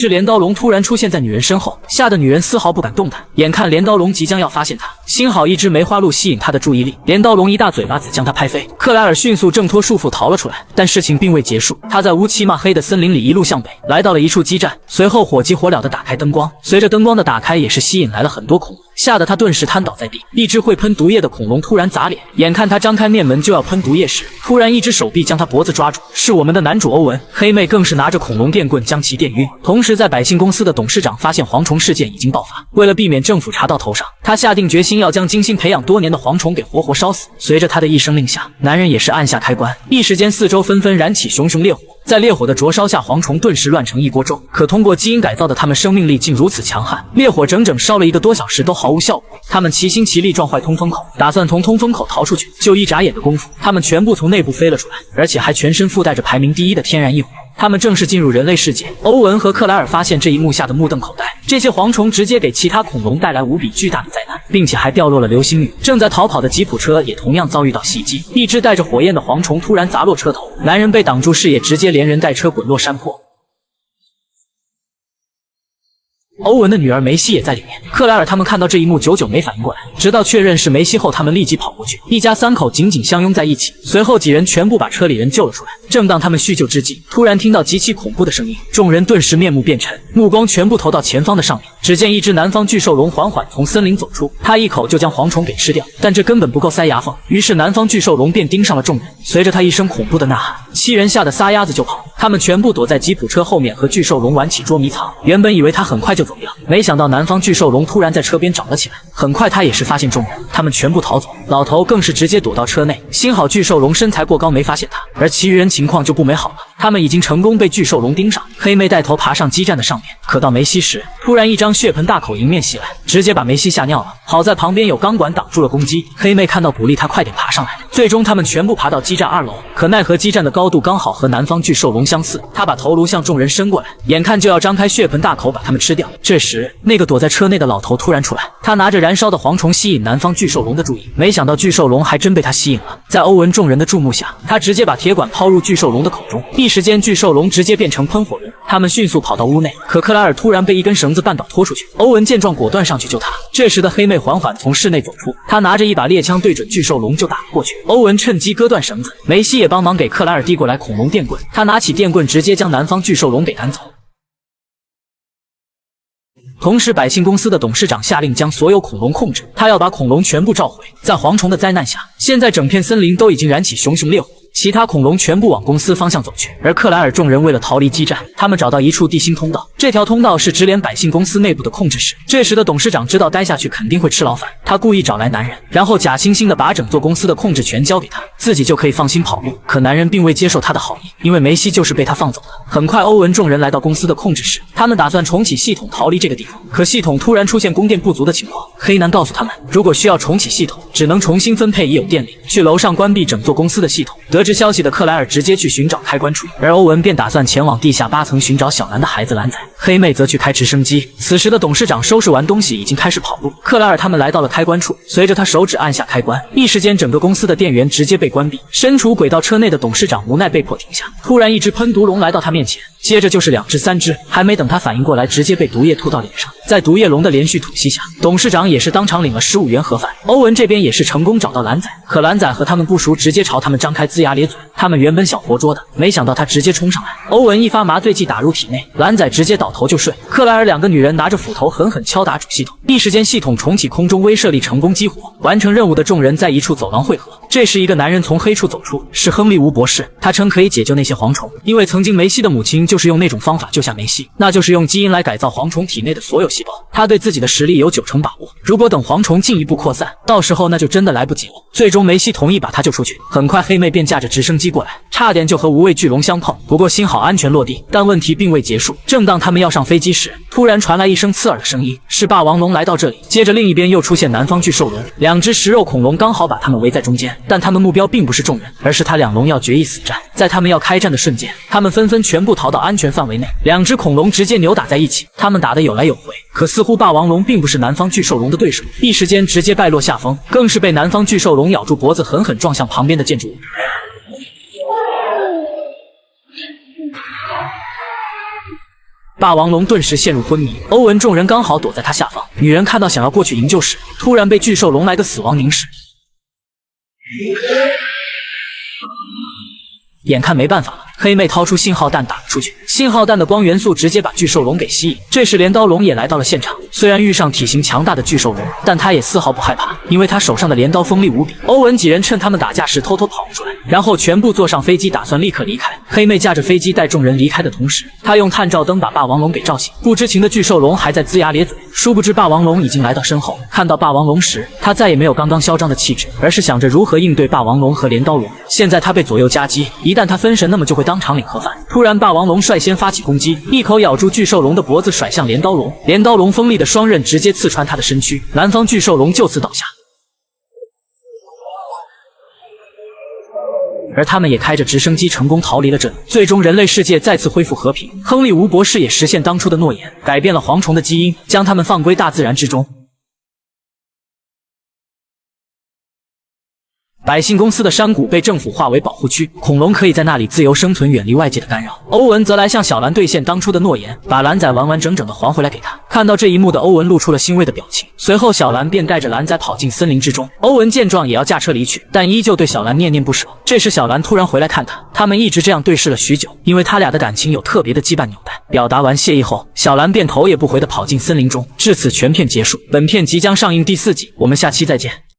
是镰刀龙突然出现在女人身后，吓得女人丝毫不敢动弹。眼看镰刀龙即将要发现她，幸好一只梅花鹿吸引她的注意力，镰刀龙一大嘴巴子将她拍飞。克莱尔迅速挣脱束缚逃了出来，但事情并未结束。他在乌漆嘛黑的森林里一路向北，来到了一处基站，随后火急火燎地打开灯光。随着灯光的打开，也是吸引来了很多恐龙，吓得他顿时瘫倒在地。一只会喷毒液的恐龙突然砸脸，眼看他张开面门就要喷毒液时，突然一只手臂将他脖子抓住，是我们的男主欧文。黑妹更是拿着恐龙电棍将其电晕。同时在百姓公司的董事长发现蝗虫事件已经爆发，为了避免政府查到头上，他下定决心要将精心培养多年的蝗虫给活活烧死。随着他的一声令下，男人也是按下开关，一时间四周纷纷燃起熊熊烈火。在烈火的灼烧下，蝗虫顿时乱成一锅粥。可通过基因改造的他们生命力竟如此强悍，烈火整整烧了1个多小时都毫无效果。他们齐心齐力撞坏通风口，打算从通风口逃出去。就一眨眼的功夫，他们全部从内部飞了出来，而且还全身附带着排名第1的天然异火。他们正式进入人类世界。欧文和克莱尔发现这一幕下的目瞪口呆，这些蝗虫直接给其他恐龙带来无比巨大的灾难，并且还掉落了流星雨。正在逃跑的吉普车也同样遭遇到袭击，一只带着火焰的蝗虫突然砸落车头，男人被挡住视野，直接连人带车滚落山坡。欧文的女儿梅西也在里面，克莱尔他们看到这一幕久久没反应过来，直到确认是梅西后，他们立即跑过去，一家3口紧紧相拥在一起。随后几人全部把车里人救了出来。正当他们叙救之际，突然听到极其恐怖的声音，众人顿时面目变沉，目光全部投到前方的上面。只见一只南方巨兽龙缓缓从森林走出，它一口就将蝗虫给吃掉，但这根本不够塞牙缝，于是南方巨兽龙便盯上了众人。随着他一声恐怖的呐喊，7人吓得撒丫子就跑，他们全部躲在吉普车后面和巨兽龙玩起捉迷藏。原本以为他很快就走掉，没想到南方巨兽龙突然在车边找了起来，很快他也是发现众人，他们全部逃走，老头更是直接躲到车内。幸好巨兽龙身材过高没发现他，而其余人情况就不美好了，他们已经成功被巨兽龙盯上。黑妹带头爬上基站的上面，可到梅西时，突然一张血盆大口迎面袭来，直接把梅西吓尿了。好在旁边有钢管挡住了攻击，黑妹看到鼓励他快点爬上来。最终他们全部爬到基站2楼，可奈何基站的高度刚好和南方巨兽龙相似，他把头颅向众人伸过来，眼看就要张开血盆大口把他们吃掉。这时那个躲在车内的老头突然出来，他拿着燃烧的蝗虫吸引南方巨兽龙的注意，没想到巨兽龙还真被他吸引了。在欧文众人的注目下，他直接把铁管抛入巨兽龙的口中，一时间巨兽龙直接变成喷火龙。他们迅速跑到屋内，可克莱尔突然被一根绳子绊倒拖出去，欧文见状果断上去救他。这时的黑妹缓缓从室内走出，她拿着一把猎枪对准巨兽龙就打了过去。欧文趁机割断绳子，梅西也帮忙给克莱尔递过来恐龙电棍，他拿起电棍直接将南方巨兽龙给赶走。同时百姓公司的董事长下令将所有恐龙控制，他要把恐龙全部召回。在蝗虫的灾难下，现在整片森林都已经燃起熊熊烈火，其他恐龙全部往公司方向走去。而克莱尔众人为了逃离基站，他们找到一处地心通道，这条通道是直连百姓公司内部的控制室。这时的董事长知道待下去肯定会吃牢饭，他故意找来男人，然后假惺惺的把整座公司的控制权交给他，自己就可以放心跑路。可男人并未接受他的好意，因为梅西就是被他放走的。很快欧文众人来到公司的控制室，他们打算重启系统逃离这个地方，可系统突然出现供电不足的情况。黑男告诉他们，如果需要重启系统，只能重新分配已有电力，去楼上关闭整座公司的系统。得知消息的克莱尔直接去寻找开关处，而欧文便打算前往地下8层寻找小兰的孩子兰仔。黑妹则去开直升机。此时的董事长收拾完东西已经开始跑路，克莱尔他们来到了开关处，随着他手指按下开关，一时间整个公司的电源直接被关闭。身处轨道车内的董事长无奈被迫停下，突然一只喷毒龙来到他面前，接着就是2只3只，还没等他反应过来，直接被毒液吐到脸上。在毒液龙的连续吐息下，董事长也是当场领了15元盒饭。欧文这边也是成功找到兰仔，可兰仔和他们不熟，直接朝他们张开龇牙咧嘴。他们原本想活捉的，没想到他直接冲上来，欧文一发麻醉剂打入体内，兰仔直接倒头就睡。克莱尔2个女人拿着斧头狠狠敲打主系统，一时间系统重启，空中威慑力成功激活。完成任务的众人在一处走廊汇合，这时一个男人从黑处走出，是亨利吴博士，他称可以解救那些蝗虫，因为曾经梅西的母亲就是用那种方法救下梅西，那就是用基因来改造蝗虫体内的所有细胞。他对自己的实力有90%把握，如果等蝗虫进一步扩散，到时候那就真的来不及了。最终梅西同意把他救出去，很快黑妹便驾着直升机过来，差点就和无畏巨龙相碰，不过幸好安全落地。但问题并未结束，正当他们要上飞机时，突然传来一声刺耳的声音，是霸王龙来到这里。接着另一边又出现南方巨兽龙，2只食肉恐龙刚好把他们围在中间，但他们目标并不是众人，而是他2龙要决一死战。在他们要开战的瞬间，他们纷纷全部逃到安全范围内，2只恐龙直接扭打在一起，他们打得有来有回，可似乎霸王龙并不是南方巨兽龙的对手，一时间直接败落下风，更是被南方巨兽龙咬住脖子，狠狠撞向旁边的建筑物。霸王龙顿时陷入昏迷，欧文众人刚好躲在他下方。女人看到想要过去营救时，突然被巨兽龙来个死亡凝视。眼看没办法了，黑妹掏出信号弹打了出去，信号弹的光元素直接把巨兽龙给吸引。这时镰刀龙也来到了现场，虽然遇上体型强大的巨兽龙，但他也丝毫不害怕，因为他手上的镰刀锋利无比。欧文几人趁他们打架时偷偷跑了出来，然后全部坐上飞机，打算立刻离开。黑妹驾着飞机带众人离开的同时，她用探照灯把霸王龙给照醒。不知情的巨兽龙还在龇牙咧嘴，殊不知霸王龙已经来到身后。看到霸王龙时，他再也没有刚刚嚣张的气质，而是想着如何应对霸王龙和镰刀龙。现在他被左右夹击，一旦他分神，那么就会当场领盒饭。突然，霸王龙率先发起攻击，一口咬住巨兽龙的脖子，甩向镰刀龙。镰刀龙锋利的双刃直接刺穿他的身躯，蓝方巨兽龙就此倒下。而他们也开着直升机成功逃离了这里，最终人类世界再次恢复和平。亨利·吴博士也实现当初的诺言，改变了蝗虫的基因，将它们放归大自然之中。百信公司的山谷被政府划为保护区，恐龙可以在那里自由生存，远离外界的干扰。欧文则来向小兰兑现当初的诺言，把蓝仔完完整整的还回来给他。看到这一幕的欧文露出了欣慰的表情，随后小兰便带着蓝仔跑进森林之中。欧文见状也要驾车离去，但依旧对小兰念念不舍。这时小兰突然回来看他，他们一直这样对视了许久，因为他俩的感情有特别的羁绊纽带。表达完谢意后，小兰便头也不回的跑进森林中。至此全片结束。本片即将上映第4集，我们下期再见。